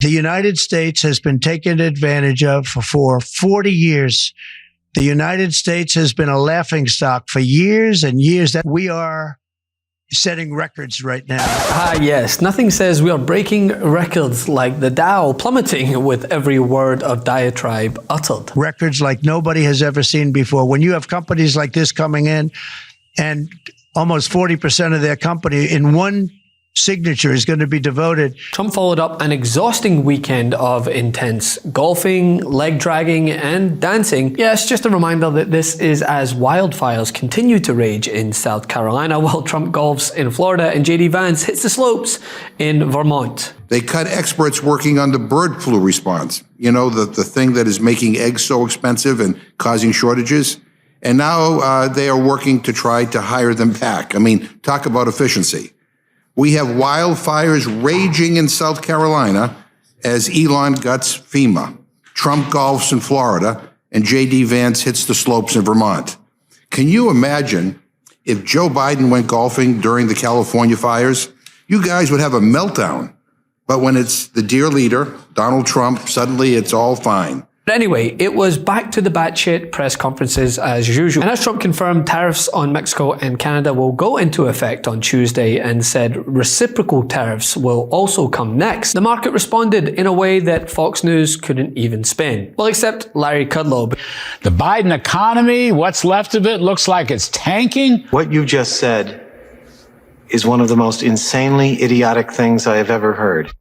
The United States has been taken advantage of for 40 years. The United States has been a laughingstock for years and years. That we are setting records right now. Yes. Nothing says we are breaking records like the Dow plummeting with every word of diatribe uttered. Records like nobody has ever seen before. When you have companies like this coming in and almost 40% of their company in one signature is going to be devoted. Trump followed up an exhausting weekend of intense golfing, leg dragging, and dancing. Yes, just a reminder that this is as wildfires continue to rage in South Carolina while Trump golfs in Florida and JD Vance hits the slopes in Vermont. They cut experts working on the bird flu response. You know, the thing that is making eggs so expensive and causing shortages. And now they are working to try to hire them back. I mean, talk about efficiency. We have wildfires raging in South Carolina as Elon guts FEMA, Trump golfs in Florida, and J.D. Vance hits the slopes in Vermont. Can you imagine if Joe Biden went golfing during the California fires? You guys would have a meltdown. But when it's the dear leader, Donald Trump, suddenly it's all fine. But anyway, it was back to the batshit press conferences as usual. And as Trump confirmed, tariffs on Mexico and Canada will go into effect on Tuesday and said reciprocal tariffs will also come next. The market responded in a way that Fox News couldn't even spin. Well, except Larry Kudlow. The Biden economy, what's left of it, looks like it's tanking. What you just said is one of the most insanely idiotic things I have ever heard.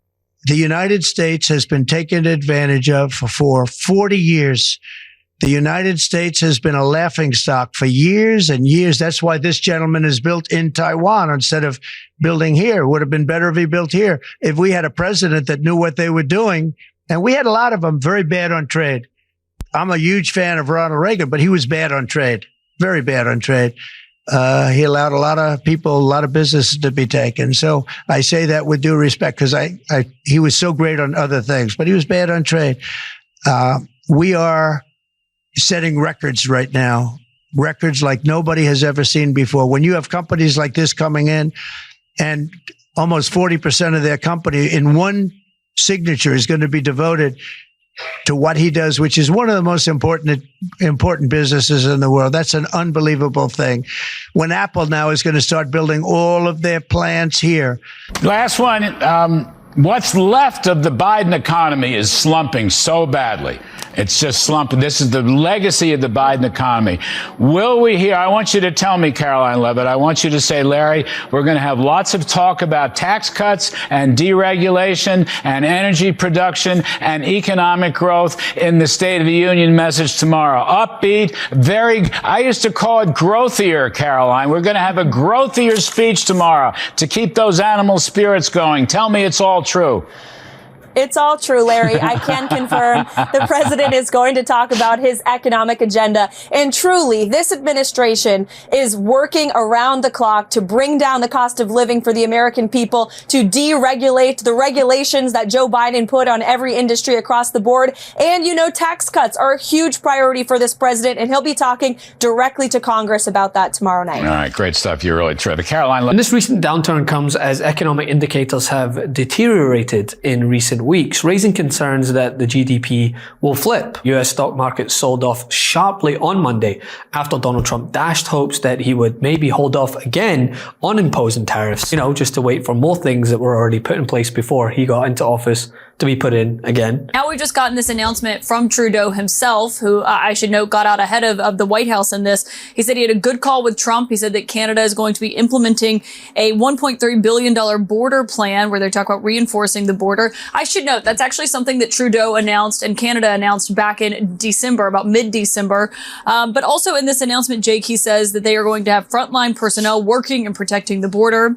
The United States has been taken advantage of for 40 years. The United States has been a laughingstock for years and years. That's why this gentleman is built in Taiwan instead of building here. It would have been better if he built here. If we had a president that knew what they were doing, and we had a lot of them very bad on trade. I'm a huge fan of Ronald Reagan, but he was bad on trade, very bad on trade. He allowed a lot of people, a lot of businesses to be taken. So I say that with due respect because he was so great on other things, but he was bad on trade. We are setting records right now, records like nobody has ever seen before. When you have companies like this coming in and almost 40% of their company in one signature is going to be devoted to what he does, which is one of the most important businesses in the world. That's an unbelievable thing. When Apple now is going to start building all of their plants here. Last one. What's left of the Biden economy is slumping so badly. It's just slumping. This is the legacy of the Biden economy. Will we hear, I want you to tell me, Caroline Levitt, I want you to say, Larry, we're going to have lots of talk about tax cuts and deregulation and energy production and economic growth in the State of the Union message tomorrow. Upbeat, I used to call it growthier, Caroline. We're going to have a growthier speech tomorrow to keep those animal spirits going. Tell me it's all true. It's all true, Larry. I can confirm the president is going to talk about his economic agenda. And truly, this administration is working around the clock to bring down the cost of living for the American people, to deregulate the regulations that Joe Biden put on every industry across the board. And, you know, tax cuts are a huge priority for this president, and he'll be talking directly to Congress about that tomorrow night. All right, great stuff. You're really terrific. Caroline. And this recent downturn comes as economic indicators have deteriorated in recent weeks, raising concerns that the GDP will flip. US stock market sold off sharply on Monday after Donald Trump dashed hopes that he would maybe hold off again on imposing tariffs, you know, just to wait for more things that were already put in place before he got into office to be put in again. Now we've just gotten this announcement from Trudeau himself, who I should note got out ahead of the White House in this. He said he had a good call with Trump. He said that Canada is going to be implementing a $1.3 billion border plan where they're talking about reinforcing the border. I should note that's actually something that Trudeau announced and Canada announced back in December, about mid-December. But also in this announcement, Jake, he says that they are going to have frontline personnel working and protecting the border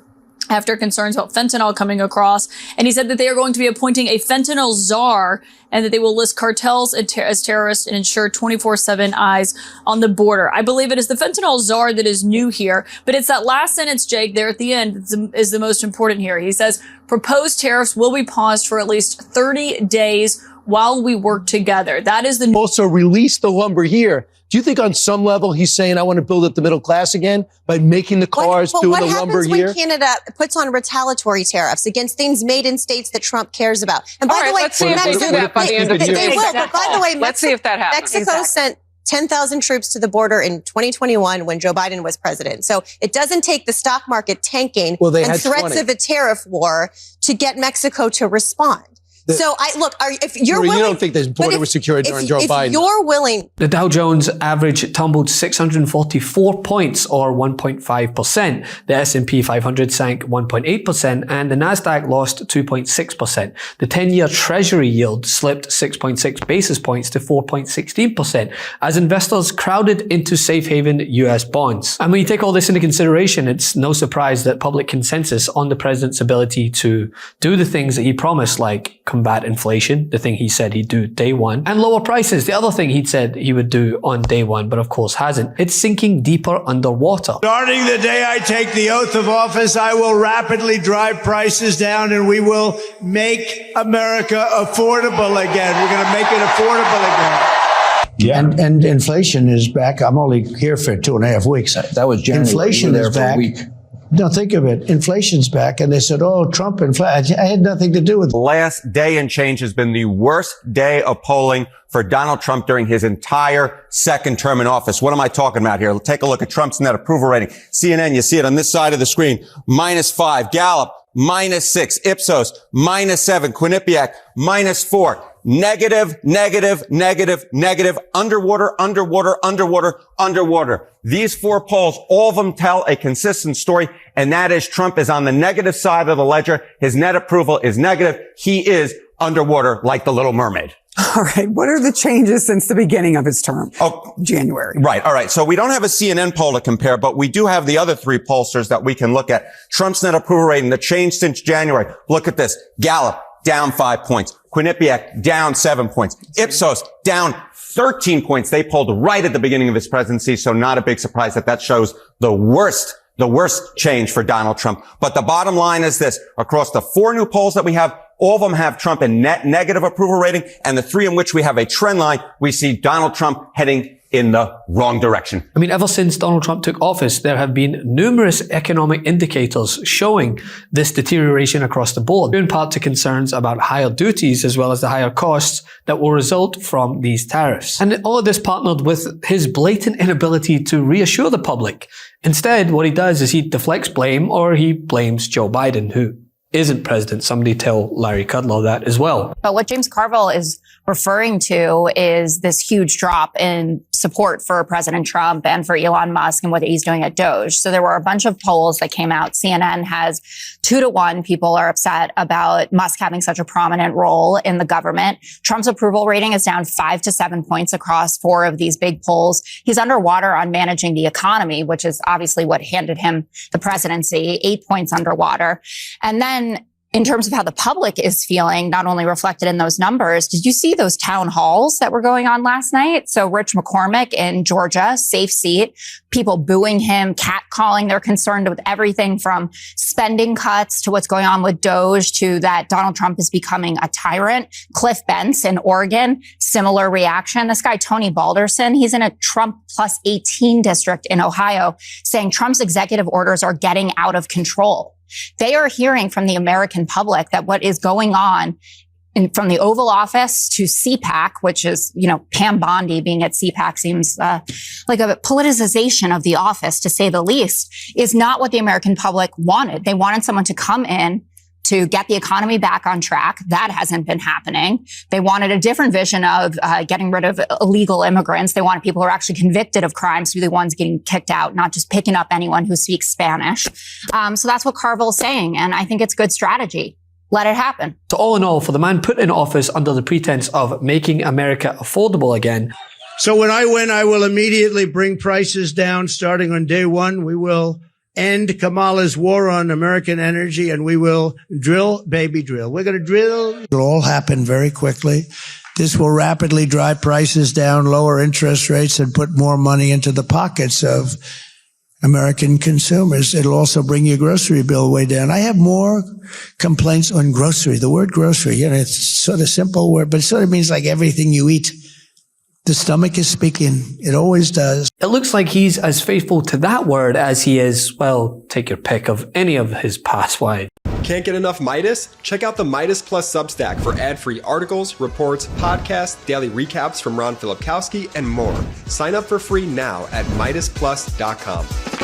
after concerns about fentanyl coming across. And he said that they are going to be appointing a fentanyl czar and that they will list cartels as terrorists and ensure 24/7 eyes on the border. I believe it is the fentanyl czar that is new here, but it's that last sentence, Jake, there at the end is the most important here. He says, proposed tariffs will be paused for at least 30 days while we work together. That is the also release the lumber here. Do you think on some level he's saying, I want to build up the middle class again by making the cars, doing the lumber here? What happens when Canada puts on retaliatory tariffs against things made in states that Trump cares about? And by the way, let's see if they do that by the end of the year. They will, but by the way, let's see if that happens. Mexico sent 10,000 troops to the border in 2021 when Joe Biden was president. So it doesn't take the stock market tanking and threats of a tariff war to get Mexico to respond. So if you're willing, you don't think this border was secured during Joe Biden? If you're willing, the Dow Jones average tumbled 644 points, or 1.5%. The S&P 500 sank 1.8%, and the Nasdaq lost 2.6%. The 10-year Treasury yield slipped 6.6 basis points to 4.16% as investors crowded into safe haven U.S. bonds. And when you take all this into consideration, it's no surprise that public consensus on the president's ability to do the things that he promised, like combat inflation, the thing he said he'd do day one, and lower prices, the other thing he'd said he would do on day one, but of course hasn't. It's sinking deeper underwater. Starting the day I take the oath of office, I will rapidly drive prices down and we will make America affordable again. We're going to make it affordable again. Yeah. And inflation is back. I'm only here for 2.5 weeks. That was January. Inflation is back. No, think of it. Inflation's back. And they said, oh, Trump inflation. I had nothing to do with it. The last day and change has been the worst day of polling for Donald Trump during his entire second term in office. What am I talking about here? Take a look at Trump's net approval rating. CNN, you see it on this side of the screen. -5. Gallup, -6. Ipsos, -7. Quinnipiac, -4. Negative, negative, negative, negative, underwater, underwater, underwater, underwater. These 4 polls, all of them tell a consistent story, and that is Trump is on the negative side of the ledger. His net approval is negative. He is underwater like the Little Mermaid. All right. What are the changes since the beginning of his term? Oh, January. Right. All right. So we don't have a CNN poll to compare, but we do have the other 3 pollsters that we can look at. Trump's net approval rating, the change since January. Look at this. Gallup, down 5 points. Quinnipiac, down 7 points. Ipsos, down 13 points. They polled right at the beginning of his presidency, so not a big surprise that shows the worst change for Donald Trump. But the bottom line is this. Across the 4 new polls that we have, all of them have Trump in net negative approval rating, and the 3 in which we have a trend line, we see Donald Trump heading in the wrong direction. I mean, ever since Donald Trump took office, there have been numerous economic indicators showing this deterioration across the board, due in part to concerns about higher duties as well as the higher costs that will result from these tariffs. And all of this partnered with his blatant inability to reassure the public. Instead, what he does is he deflects blame, or he blames Joe Biden, who isn't president. Somebody tell Larry Kudlow that as well. But what James Carville is referring to is this huge drop in support for President Trump and for Elon Musk and what he's doing at DOGE. So there were a bunch of polls that came out. CNN has 2-to-1. People are upset about Musk having such a prominent role in the government. Trump's approval rating is down 5 to 7 points across 4 of these big polls. He's underwater on managing the economy, which is obviously what handed him the presidency, 8 points underwater. And then in terms of how the public is feeling, not only reflected in those numbers, did you see those town halls that were going on last night? So Rich McCormick in Georgia, safe seat, people booing him, catcalling. They're concerned with everything from spending cuts to what's going on with DOGE to that Donald Trump is becoming a tyrant. Cliff Bentz in Oregon, similar reaction. This guy, Tony Balderson, he's in a Trump plus 18 district in Ohio, saying Trump's executive orders are getting out of control. They are hearing from the American public that what is going on from the Oval Office to CPAC, which is, Pam Bondi being at CPAC seems like a politicization of the office, to say the least, is not what the American public wanted. They wanted someone to come in to get the economy back on track. That hasn't been happening. They wanted a different vision of getting rid of illegal immigrants. They wanted people who are actually convicted of crimes to be the ones getting kicked out, not just picking up anyone who speaks Spanish. So that's what Carville's saying, and I think it's good strategy. Let it happen. So all in all, for the man put in office under the pretense of making America affordable again. So when I win, I will immediately bring prices down starting on day one. We will end Kamala's war on American energy, and we will drill, baby drill. We're going to drill. It'll all happen very quickly. This will rapidly drive prices down, lower interest rates, and put more money into the pockets of American consumers. It'll also bring your grocery bill way down. I have more complaints on grocery. The word grocery, it's sort of simple word, but it sort of means like everything you eat. The stomach is speaking. It always does. It looks like he's as faithful to that word as he is, well, take your pick of any of his past wives. Can't get enough Meidas? Check out the Meidas Plus Substack for ad-free articles, reports, podcasts, daily recaps from Ron Filipkowski, and more. Sign up for free now at MeidasPlus.com.